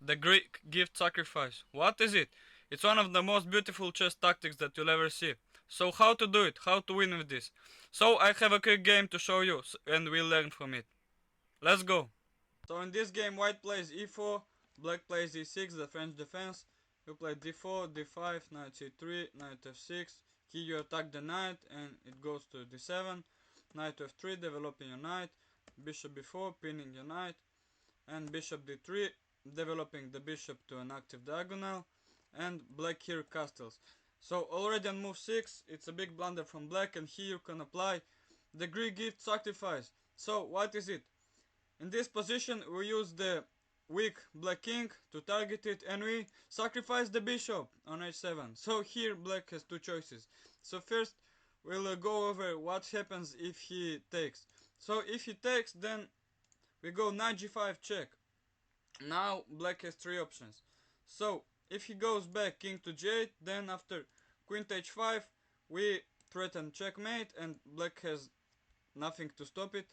The Greek gift sacrifice. What is it? It's one of the most beautiful chess tactics that you'll ever see. So how to do it? How to win with this? So I have a quick game to show you and we'll learn from it. Let's go. So in this game white plays e4, black plays e6, the French defense. You play d4, d5, knight c3, knight f6. Here you attack the knight and it goes to d7. Knight to f3, developing your knight. Bishop b4, pinning your knight. And bishop d3, developing the bishop to an active diagonal, and black here castles. So already on move 6 it's a big blunder from black, and here you can apply the Greek gift sacrifice. So what is it? In this position we use the weak black king to target it, and we sacrifice the bishop on h7. So here black has two choices. So first we'll go over what happens if he takes. So if he takes, then we go knight g5 check. Now black has three options. So if he goes back king to g8, then after queen to h5 we threaten checkmate and black has nothing to stop it.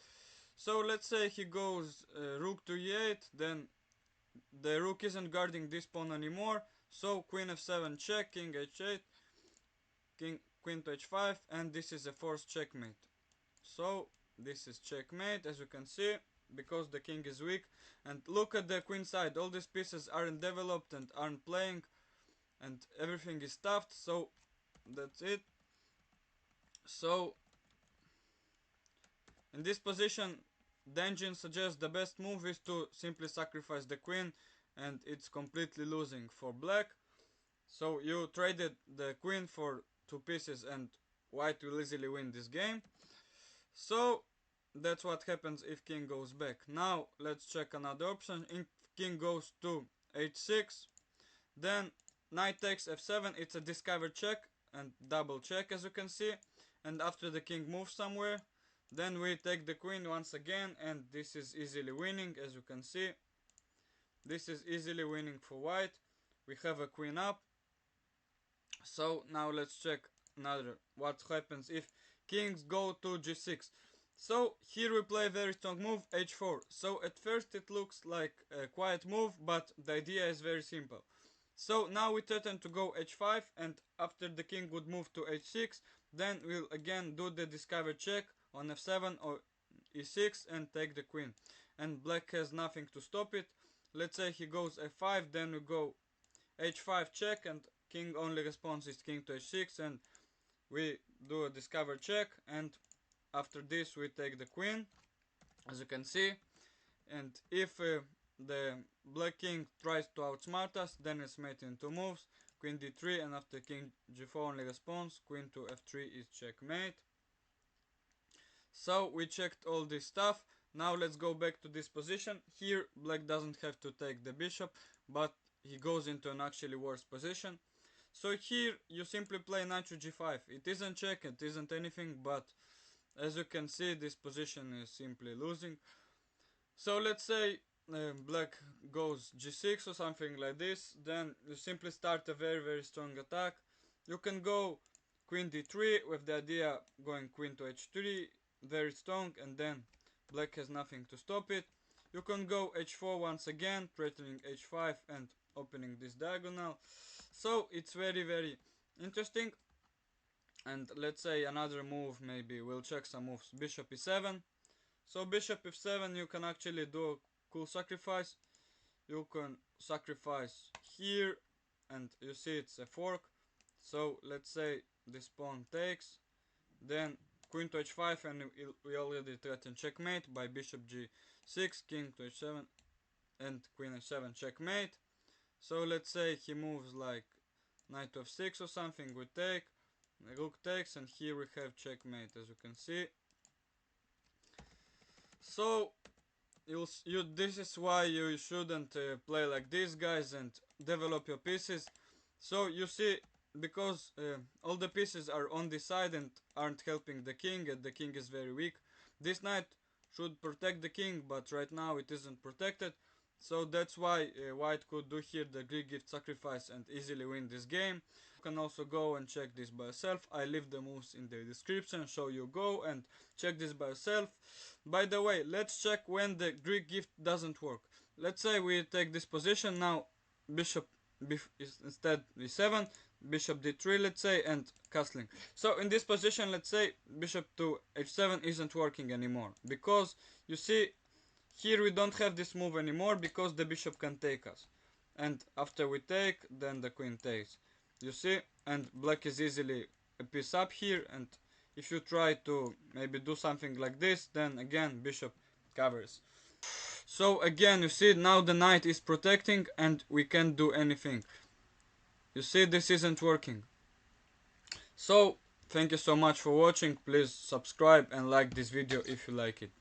So let's say he goes rook to e8, then the rook isn't guarding this pawn anymore. So queen f7 check, king h8, queen to h5, and this is a forced checkmate. So this is checkmate, as you can see, because the king is weak. And look at the queen side, all these pieces aren't developed and aren't playing, and everything is stuffed. So that's it. So in this position the engine suggests the best move is to simply sacrifice the queen, and it's completely losing for black. So you traded the queen for two pieces and white will easily win this game. So that's what happens if king goes back. Now let's check another option. If king goes to h6, then knight takes f7. It's a discovered check and double check, as you can see. And after the king moves somewhere, then we take the queen once again, and this is easily winning, as you can see. This is easily winning for white. We have a queen up. So now let's check another what happens if kings go to g6. So here we play a very strong move, h4. So at first it looks like a quiet move, but the idea is very simple. So now we threaten to go h5, and after the king would move to h6, then we'll again do the discover check on f7 or e6 and take the queen. And black has nothing to stop it. Let's say he goes f5, then we go h5 check, and king only response is king to h6, and we do a discover check, and after this we take the queen, as you can see. And if the black king tries to outsmart us, then it's mate in two moves, queen d3, and after king g4 only response, queen to f3 is checkmate. So we checked all this stuff. Now let's go back to this position. Here black doesn't have to take the bishop, but he goes into an actually worse position. So here you simply play knight to g5. It isn't check, it isn't anything, but as you can see this position is simply losing. So let's say black goes g6 or something like this, then you simply start a very strong attack. You can go queen d3 with the idea going queen to h3, very strong, and then black has nothing to stop it. You can go h4 once again, threatening h5 and opening this diagonal. So it's very interesting. And let's say another move, maybe we'll check some moves. Bishop e7. So bishop f7, you can actually do a cool sacrifice. You can sacrifice here, and you see it's a fork. So let's say this pawn takes, then queen to h5, and we already threaten checkmate by bishop g6, king to h7, and queen h7 checkmate. So let's say he moves like knight to f6 or something, we take, rook takes, and here we have checkmate, as you can see. So this is why you shouldn't play like this, guys, and develop your pieces. So you see, because all the pieces are on this side and aren't helping the king, and the king is very weak. This knight should protect the king, but right now it isn't protected. So that's why white could do here the Greek gift sacrifice and easily win this game. You can also go and check this by yourself. I leave the moves in the description, so you go and check this by yourself. By the way, let's check when the Greek gift doesn't work. let's say we take this position now, bishop is instead b7, bishop d3, let's say, and castling. So in this position, let's say bishop to h7 isn't working anymore, because you see here we don't have this move anymore because the bishop can take us, and after we take, then the queen takes, you see, and black is easily a piece up here, and if you try to maybe do something like this, then again bishop covers. So again, you see, now the knight is protecting and we can't do anything. You see, this isn't working. So thank you so much for watching. Please subscribe and like this video if you like it.